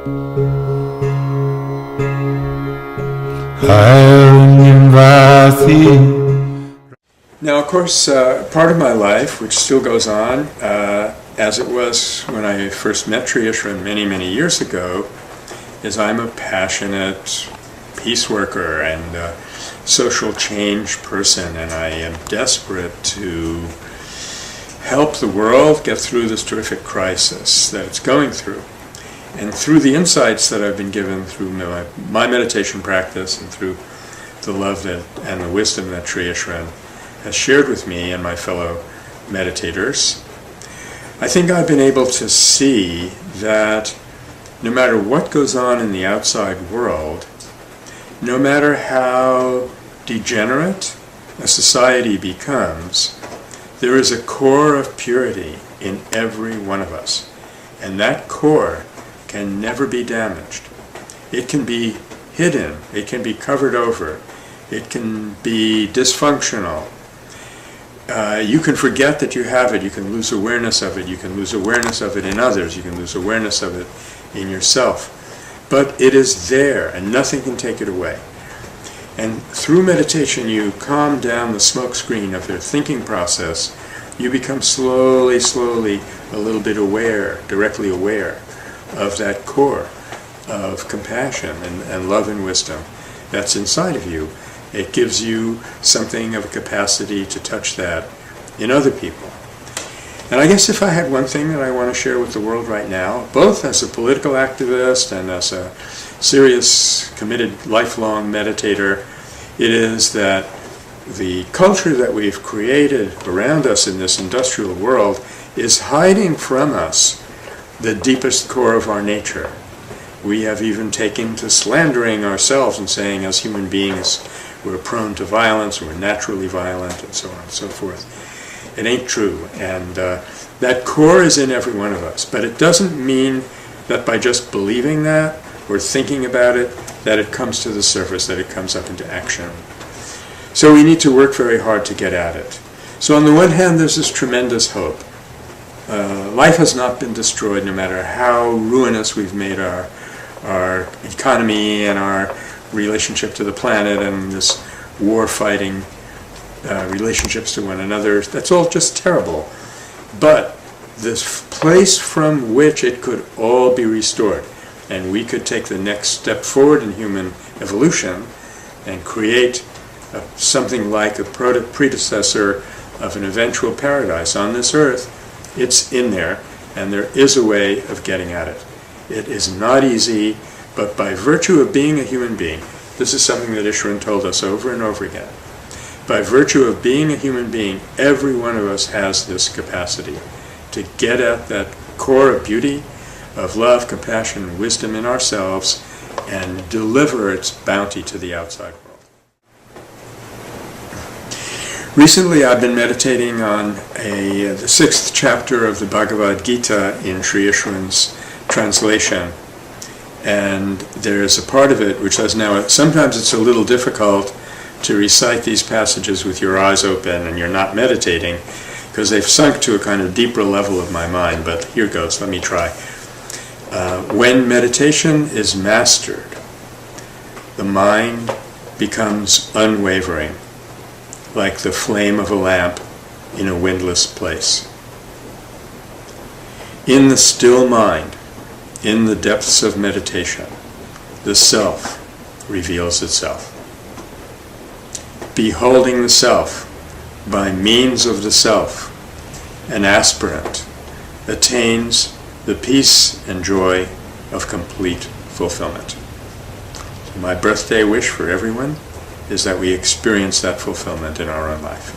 Now, of course, part of my life, which still goes on, as it was when I first met Sri Ishran many, many years ago, is I'm a passionate peace worker and social change person, and I am desperate to help the world get through this terrific crisis that it's going through. And through the insights that I've been given through my meditation practice and through the love and the wisdom that Sri Ishran has shared with me and my fellow meditators, I think I've been able to see that no matter what goes on in the outside world, no matter how degenerate a society becomes, there is a core of purity in every one of us. And that core can never be damaged. It can be hidden, it can be covered over, it can be dysfunctional. You can forget that you have it, you can lose awareness of it, you can lose awareness of it in others, you can lose awareness of it in yourself. But it is there, and nothing can take it away. And through meditation, you calm down the smoke screen of your thinking process. You become slowly, slowly a little bit aware, directly aware of that core of compassion and love and wisdom that's inside of you. It gives you something of a capacity to touch that in other people. And I guess if I had one thing that I want to share with the world right now, both as a political activist and as a serious, committed, lifelong meditator, it is that the culture that we've created around us in this industrial world is hiding from us the deepest core of our nature. We have even taken to slandering ourselves and saying as human beings we're prone to violence, we're naturally violent, and so on and so forth. It ain't true, and that core is in every one of us, but it doesn't mean that by just believing that or thinking about it, that it comes to the surface, that it comes up into action. So we need to work very hard to get at it. So on the one hand, there's this tremendous hope. Life has not been destroyed, no matter how ruinous we've made our economy and our relationship to the planet and this war-fighting relationships to one another. That's all just terrible. But this place from which it could all be restored, and we could take the next step forward in human evolution and create something like a predecessor of an eventual paradise on this earth, it's in there, and there is a way of getting at it. It is not easy, but by virtue of being a human being, this is something that Ishran told us over and over again, by virtue of being a human being, every one of us has this capacity to get at that core of beauty, of love, compassion, and wisdom in ourselves, and deliver its bounty to the outside world. Recently I've been meditating on the 6th chapter of the Bhagavad Gita in Sri Ishran's translation. And there's a part of it which says, now sometimes it's a little difficult to recite these passages with your eyes open and you're not meditating, because they've sunk to a kind of deeper level of my mind, but here goes, let me try. When meditation is mastered, the mind becomes unwavering, like the flame of a lamp in a windless place. In the still mind, in the depths of meditation, the self reveals itself. Beholding the self, by means of the self, an aspirant attains the peace and joy of complete fulfillment. My birthday wish for everyone is that we experience that fulfillment in our own life.